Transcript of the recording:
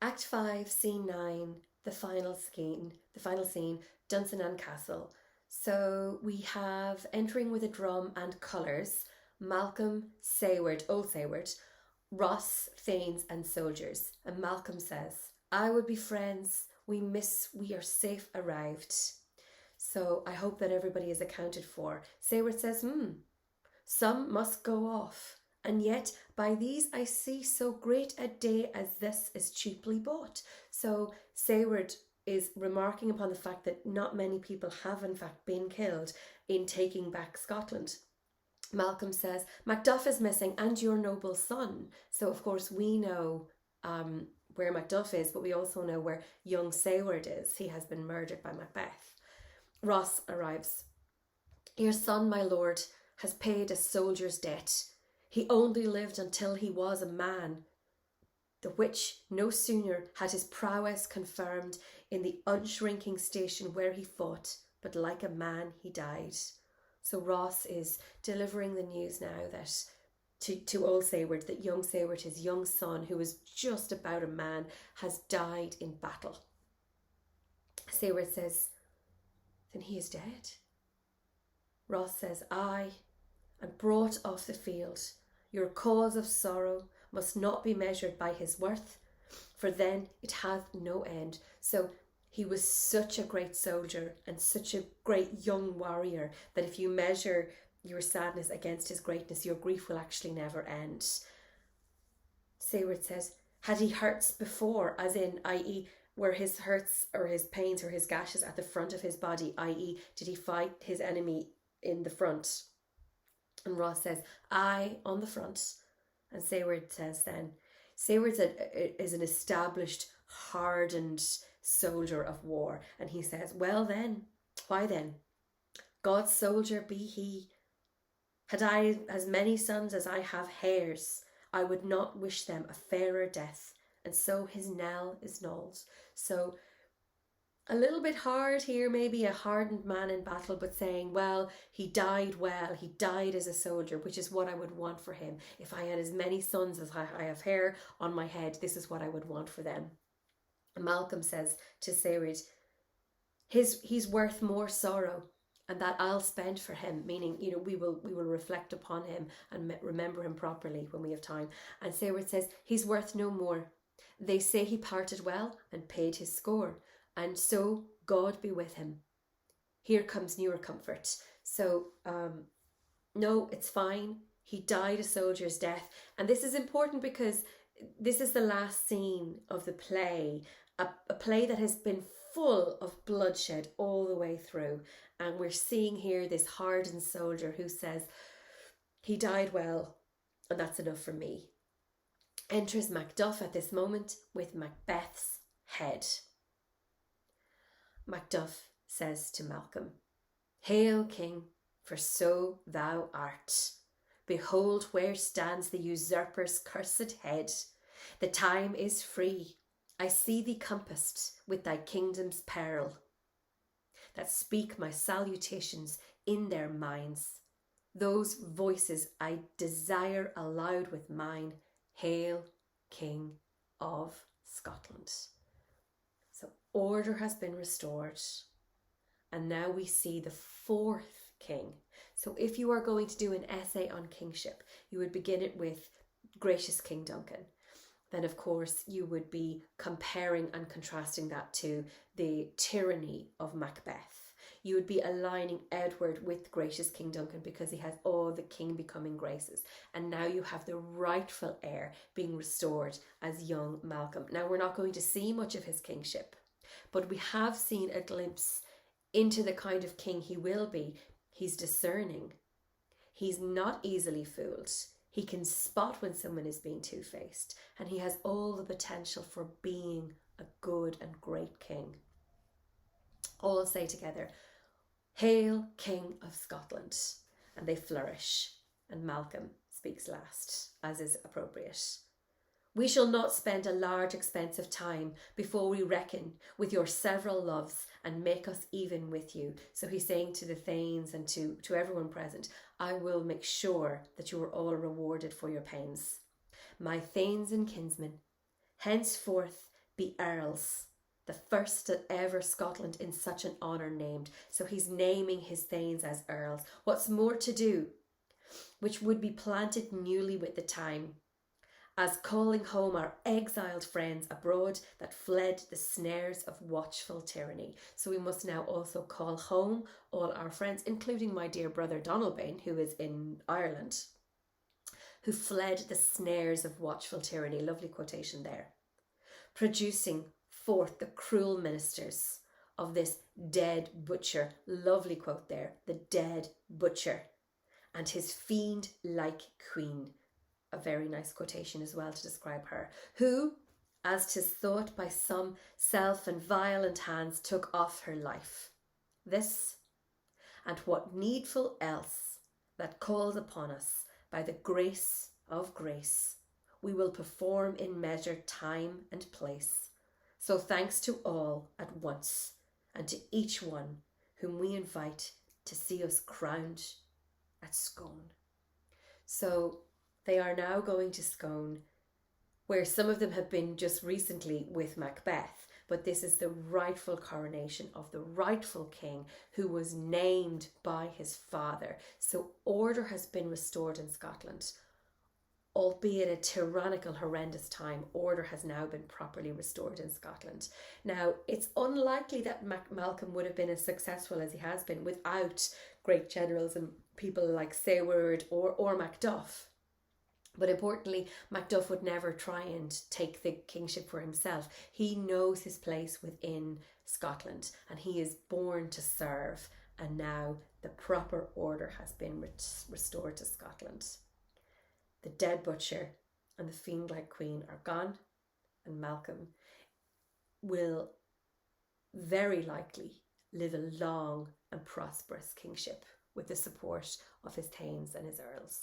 Act 5, Scene 9, the final scene, Dunsinane Castle. So we have entering with a drum and colours, Malcolm, Sayward, old Sayward, Ross, Thanes, and soldiers. And Malcolm says, I would be friends. We are safe arrived. So I hope that everybody is accounted for. Sayward says, some must go off. And yet by these I see so great a day as this is cheaply bought. So Sayward is remarking upon the fact that not many people have in fact been killed in taking back Scotland. Malcolm says, Macduff is missing and your noble son. So of course we know where Macduff is, but we also know where young Sayward is. He has been murdered by Macbeth. Ross arrives. Your son, my lord, has paid a soldier's debt. He only lived until he was a man, the which no sooner had his prowess confirmed in the unshrinking station where he fought, but like a man he died. So Ross is delivering the news now that to old Sayward, that young Sayward, his young son, who was just about a man, has died in battle. Sayward says, then he is dead. Ross says, aye, and brought off the field. Your cause of sorrow must not be measured by his worth, for then it hath no end. So he was such a great soldier and such a great young warrior that if you measure your sadness against his greatness, your grief will actually never end. Sayward says, had he hurts before, as in, i.e., were his hurts or his pains or his gashes at the front of his body, i.e., did he fight his enemy in the front? And Ross says, aye, on the front. And Sayward says then, Sayward is an established, hardened soldier of war. And he says, well then, why then? God's soldier be he. Had I as many sons as I have hairs, I would not wish them a fairer death. And so his knell is knolled. So a little bit hard here, maybe a hardened man in battle, but saying, well, he died well, he died as a soldier, which is what I would want for him. If I had as many sons as I have hair on my head, this is what I would want for them. And Malcolm says to Sayward, he's worth more sorrow, and that I'll spend for him, meaning, we will reflect upon him and remember him properly when we have time. And Sayward says, he's worth no more. They say he parted well and paid his score, and so God be with him. Here comes newer comfort. So, no, it's fine. He died a soldier's death. And this is important because this is the last scene of the play, a play that has been full of bloodshed all the way through. And we're seeing here this hardened soldier who says, he died well, and that's enough for me. Enters Macduff at this moment with Macbeth's head. Macduff says to Malcolm, hail, King, for so thou art. Behold where stands the usurper's cursed head. The time is free. I see thee compassed with thy kingdom's peril. That speak my salutations in their minds. Those voices I desire aloud with mine. Hail, King of Scotland. So order has been restored. And now we see the fourth king. So if you are going to do an essay on kingship, you would begin it with gracious King Duncan. Then of course you would be comparing and contrasting that to the tyranny of Macbeth. You would be aligning Edward with gracious King Duncan because he has all the king becoming graces. And now you have the rightful heir being restored as young Malcolm. Now we're not going to see much of his kingship, but we have seen a glimpse into the kind of king he will be. He's discerning. He's not easily fooled. He can spot when someone is being two-faced, and he has all the potential for being a good and great king. All say together, hail, King of Scotland. And they flourish, and Malcolm speaks last, as is appropriate. We shall not spend a large expense of time before we reckon with your several loves and make us even with you. So he's saying to the Thanes and to everyone present, I will make sure that you are all rewarded for your pains. My Thanes and kinsmen, henceforth be earls, the first that ever Scotland in such an honour named. So he's naming his thanes as earls. What's more to do, which would be planted newly with the time, as calling home our exiled friends abroad that fled the snares of watchful tyranny. So we must now also call home all our friends, including my dear brother Donalbain, who is in Ireland, who fled the snares of watchful tyranny. Lovely quotation there. Producing forth the cruel ministers of this dead butcher. Lovely quote there. The dead butcher and his fiend-like queen. A very nice quotation as well to describe her, who, as 'tis thought by some self and violent hands, took off her life. This, and what needful else that calls upon us by the grace of grace, we will perform in measure, time and place. So thanks to all at once, and to each one whom we invite to see us crowned at Scone. So they are now going to Scone, where some of them have been just recently with Macbeth, but this is the rightful coronation of the rightful king who was named by his father. So order has been restored in Scotland. Albeit a tyrannical, horrendous time, order has now been properly restored in Scotland. Now, it's unlikely that Malcolm would have been as successful as he has been without great generals and people like Seward or Macduff. But importantly, Macduff would never try and take the kingship for himself. He knows his place within Scotland and he is born to serve. And now the proper order has been restored to Scotland. The dead butcher and the fiend-like queen are gone, and Malcolm will very likely live a long and prosperous kingship with the support of his thanes and his earls.